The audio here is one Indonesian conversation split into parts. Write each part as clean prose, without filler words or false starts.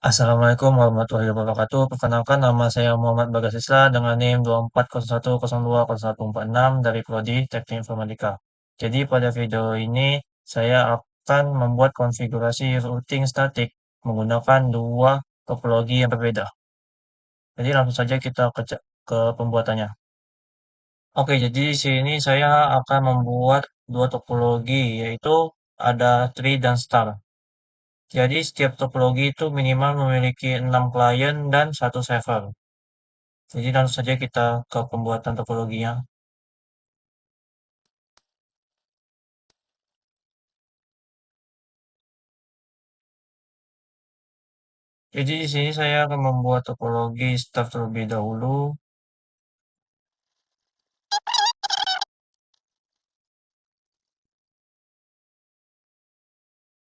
Assalamualaikum warahmatullahi wabarakatuh. Perkenalkan nama saya Muhammad Bagas Isla dengan NIM 2401020146 dari Prodi Teknik Informatika. Jadi pada video ini saya akan membuat konfigurasi routing statik menggunakan dua topologi yang berbeda. Jadi langsung saja kita ke pembuatannya. Oke, jadi di sini saya akan membuat dua topologi yaitu ada tree dan star. Jadi setiap topologi itu minimal memiliki 6 klien dan satu server. Jadi langsung saja kita ke pembuatan topologinya. Jadi di sini saya akan membuat topologi start terlebih dahulu.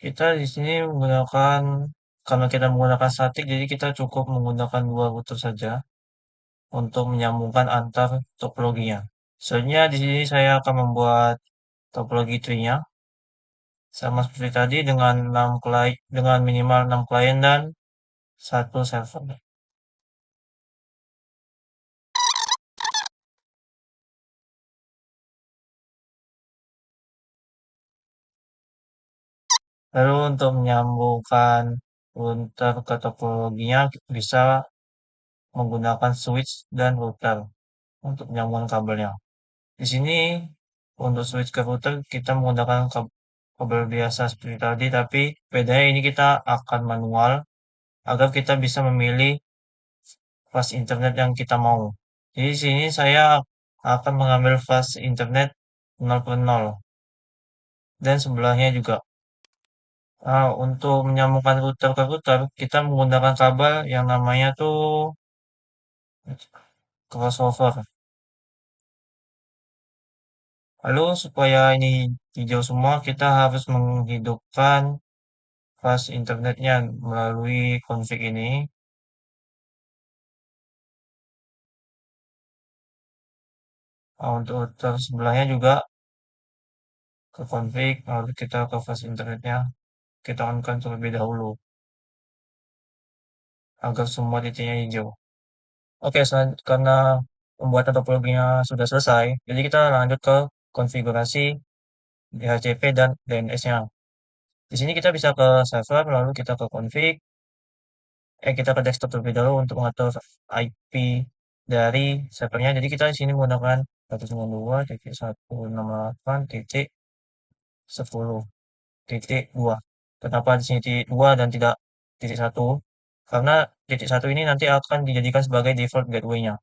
Kita di sini menggunakan, karena kita menggunakan statik, jadi kita cukup menggunakan dua router saja untuk menyambungkan antar topologinya. Selanjutnya di sini saya akan membuat topologi tree-nya sama seperti tadi dengan 6 klien, dengan minimal 6 klien dan satu server. Lalu untuk menyambungkan router ke topologinya bisa menggunakan switch dan router untuk menyambungkan kabelnya. Di sini untuk switch ke router kita menggunakan kabel biasa seperti tadi, tapi bedanya ini kita akan manual agar kita bisa memilih fast internet yang kita mau. Jadi di sini saya akan mengambil fast internet 0.0 dan sebelahnya juga. Untuk menyambungkan router ke router, kita menggunakan kabel yang namanya tuh crossover. Lalu supaya ini hijau semua, kita harus menghidupkan fast internetnya melalui config ini. Untuk router sebelahnya juga ke config, lalu kita ke fast internetnya, kita on-kan terlebih dahulu agar semua titiknya hijau. Oke, karena pembuatan topologinya sudah selesai, jadi kita lanjut ke konfigurasi DHCP dan DNS-nya. Di sini kita bisa ke server, lalu kita ke config, kita ke desktop terlebih dahulu untuk mengatur IP dari servernya. Jadi kita di sini menggunakan 192.168.10.2. Kenapa di sini titik 2 dan tidak titik 1? Karena titik 1 ini nanti akan dijadikan sebagai default gateway-nya.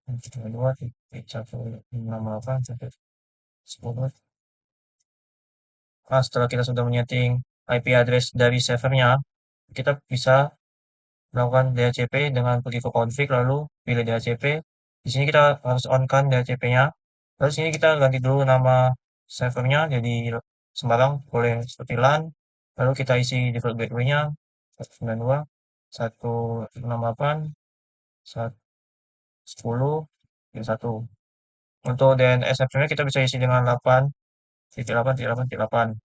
192.168.10. Nah, setelah kita sudah menyeting IP address dari servernya, kita bisa melakukan DHCP dengan pergi ke config lalu pilih DHCP. Di sini kita harus on-kan DHCP-nya. Lalu sini kita ganti dulu nama servernya jadi sembarang, boleh seperti LAN. Lalu kita isi default gateway-nya 192, 168, 10, 1. Untuk DNS servernya kita bisa isi dengan 8.8.8.8.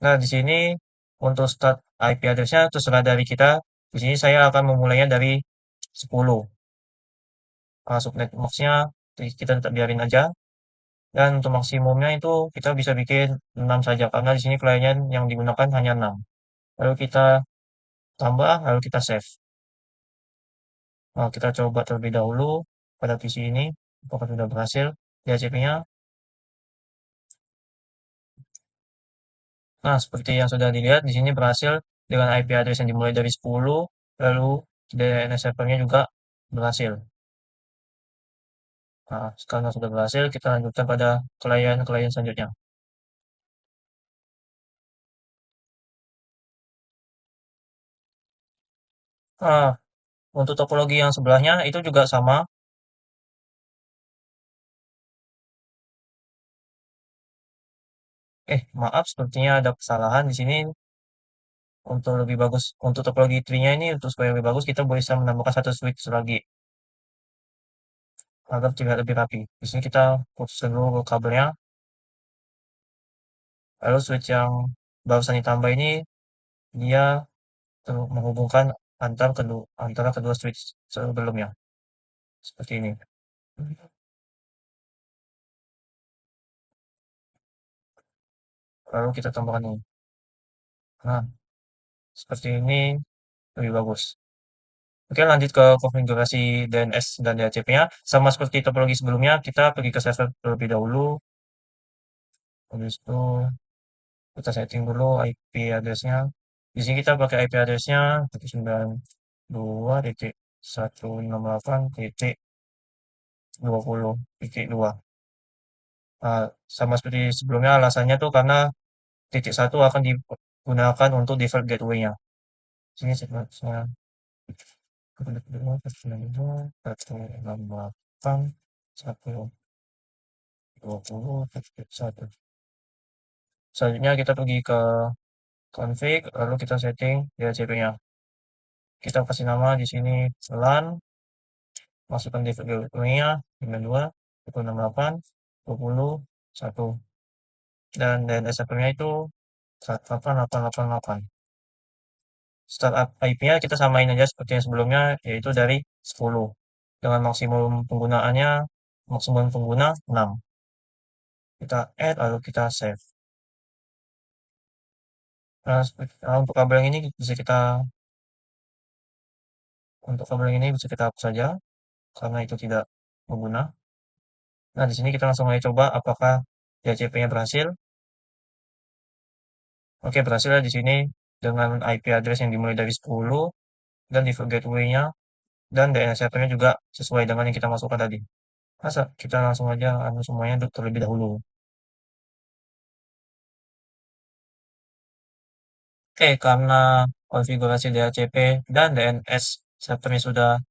Nah, di sini untuk start IP address-nya terserah dari kita. Di sini saya akan memulainya dari 10. Subnet max-nya kita tetap biarin aja. Dan untuk maksimumnya itu kita bisa bikin 6 saja karena di sini klien yang digunakan hanya 6. Lalu kita tambah, lalu kita save. Nah, kita coba terlebih dahulu pada PC ini apakah sudah berhasil DHCP-nya. Nah, seperti yang sudah dilihat di sini berhasil dengan IP address yang dimulai dari 10, lalu DNS servernya juga berhasil. Nah, karena sudah berhasil, kita lanjutkan pada klien-klien selanjutnya. Nah, untuk topologi yang sebelahnya itu juga sama. Maaf, sepertinya ada kesalahan di sini. Untuk lebih bagus, untuk topologi tree-nya ini, untuk supaya lebih bagus, kita bisa menambahkan satu switch lagi agar terlihat lebih rapi. Di sini kita putus dulu kabelnya, lalu switch yang barusan ditambah ini dia menghubungkan antara kedua switch sebelumnya. Seperti ini. Lalu kita tambahkan ini. Nah, seperti ini lebih bagus. Oke, lanjut ke konfigurasi DNS dan DHCP-nya. Sama seperti topologi sebelumnya, kita pergi ke server terlebih dahulu. Habis itu kita setting dulu IP address-nya. Di sini kita pakai IP address-nya 192.168.20.2. Nah, sama seperti sebelumnya, alasannya tuh karena titik satu akan digunakan untuk default gateway-nya. Sini segmentnya 192.168.1.20.1. Selanjutnya kita pergi ke config, lalu kita setting DHCP-nya. Kita kasih nama di sini LAN, masukkan default gateway-nya 92.168.20.1. Dan DNS server-nya itu 188.888. Startup IP-nya kita samain aja seperti yang sebelumnya, yaitu dari 10. Dengan maksimum pengguna 6. Kita add, lalu kita save. Nah, untuk kabel yang ini bisa kita hapus saja, karena itu tidak berguna. Nah, di sini kita langsung aja coba apakah DHCP-nya berhasil. Oke, berhasil ya di sini dengan IP address yang dimulai dari 10 dan default gateway-nya dan DNS server-nya juga sesuai dengan yang kita masukkan tadi. Masa kita langsung aja semuanya terlebih dahulu. Oke, karena konfigurasi DHCP dan DNS servernya sudah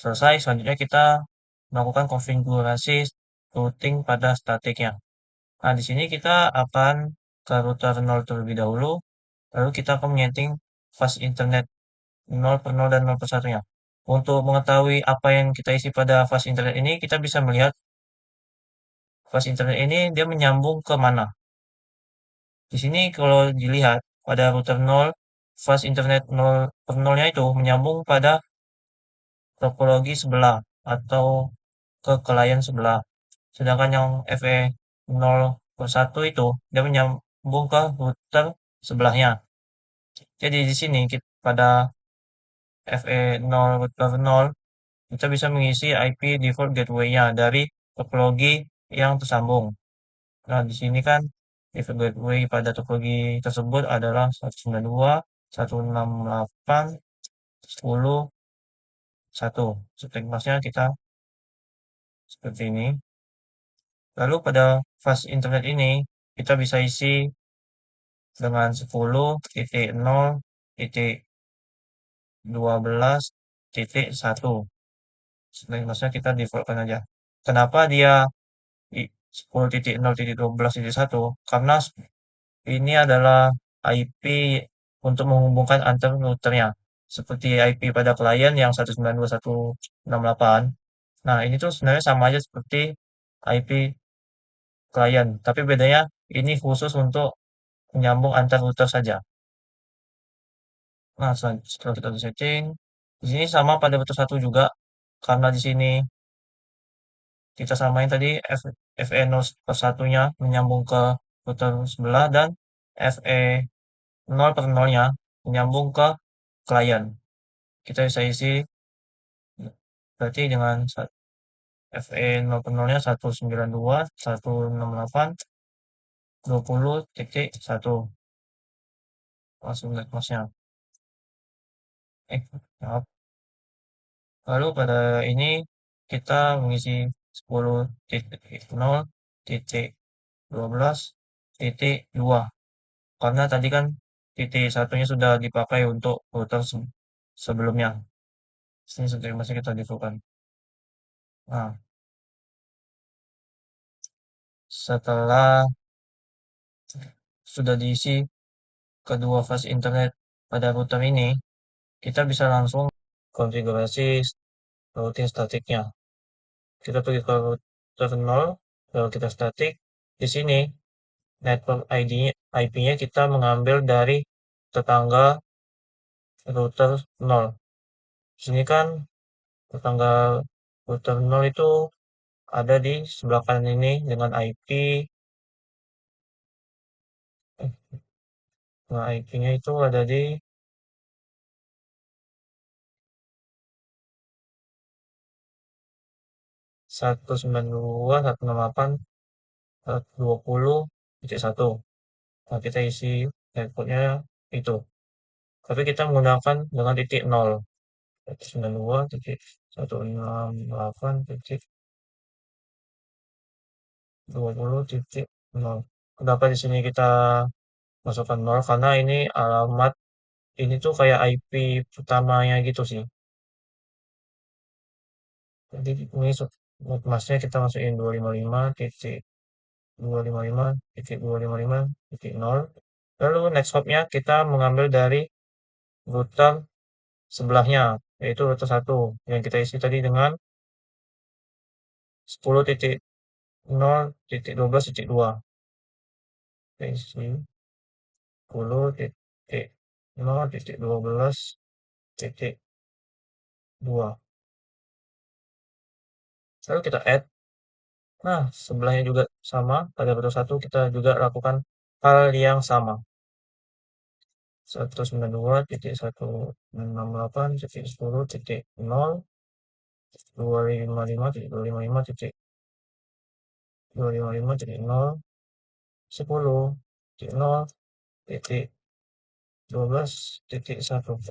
selesai, selanjutnya kita melakukan konfigurasi routing pada statiknya. Nah, di sini kita akan ke router 0 terlebih dahulu, lalu kita akan menyeting fast internet 0 per 0 dan 0 per 1-nya. Untuk mengetahui apa yang kita isi pada fast internet ini, kita bisa melihat fast internet ini dia menyambung ke mana. Di sini kalau dilihat pada router 0, fast internet 0 per 0-nya itu menyambung pada topologi sebelah atau ke klien sebelah. Sedangkan yang FE 0 per 1 itu dia menyambung ke router sebelahnya. Jadi di sini pada FE 0 per 0 kita bisa mengisi IP default gateway-nya dari topologi yang tersambung. Nah, di sini kan default gateway pada topologi tersebut adalah 192.168.10.1. Seperti masnya kita seperti ini. Lalu pada fast internet ini kita bisa isi dengan 10.0.12.1. Seperti masnya kita defaultkan aja. Kenapa dia 10.0.12.1? Karena ini adalah IP untuk menghubungkan antar routernya. Seperti IP pada klien yang 192.168. Nah, ini tuh sebenarnya sama aja seperti IP klien, tapi bedanya ini khusus untuk menyambung antar router saja. Nah, setelah kita setting, di sini sama pada router satu juga, karena di sini kita samain tadi FE0 per satunya menyambung ke router sebelah dan FE 0 per 0-nya menyambung ke klien. Kita bisa isi berarti dengan FE 0 per 0-nya 192.168.20.1. Langsung lihat masnya. Maaf. Lalu pada ini kita mengisi 10.0.12.2. Karena tadi kan titik satunya sudah dipakai untuk router sebelumnya. Sini seperti masih kita defaultkan. Nah, setelah sudah diisi kedua fase internet pada router ini, kita bisa langsung konfigurasi routing statiknya. Kita pergi ke router 0, lalu kita statik. Di sini network ID IP-nya kita mengambil dari tetangga router 0. Di sini kan tanggal router 0 itu ada di sebelah kanan ini dengan IP, nah IP-nya itu ada di 192.168.120.1. Nah, kita isi networknya itu. Tapi kita menggunakan dengan titik 0. 92.168.20.0. Kenapa di sini kita masukkan 0? Karena ini alamat ini tuh kayak IP pertamanya gitu sih. Jadi ini masnya kita masukin 255.255.255.0. Lalu next hopnya kita mengambil dari router sebelahnya, yaitu router 1 yang kita isi tadi dengan 10.0.12.2. Kita isi 10.0.12.2. Lalu kita add. Nah, sebelahnya juga sama, pada router 1 kita juga lakukan hal yang sama. 192.168.10.255.255.0.10.0.12.1.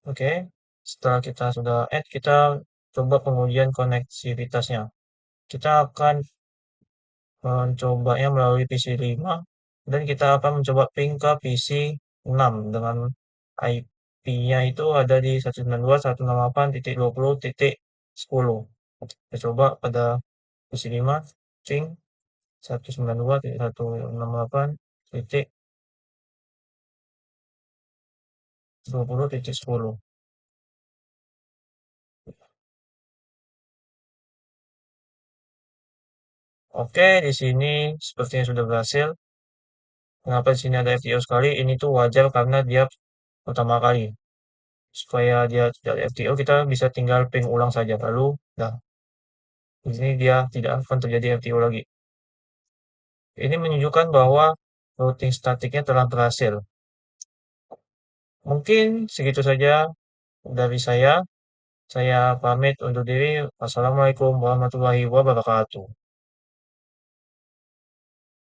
Oke, setelah kita sudah add, kita coba pengujian koneksivitasnya. Kita akan mencobanya melalui PC 5 dan kita akan mencoba ping ke PC 6 dengan IP-nya itu ada di 192.168.20.10. Kita coba pada PC 5 ping 192.168.20.10. Oke, di sini sepertinya sudah berhasil. Kenapa di sini ada FTO sekali? Ini tuh wajar karena dia pertama kali. Supaya dia tidak ada FTO, kita bisa tinggal ping ulang saja. Lalu, nah, di sini dia tidak akan terjadi FTO lagi. Ini menunjukkan bahwa routing statiknya telah berhasil. Mungkin segitu saja dari saya. Saya pamit undur diri. Wassalamualaikum warahmatullahi wabarakatuh.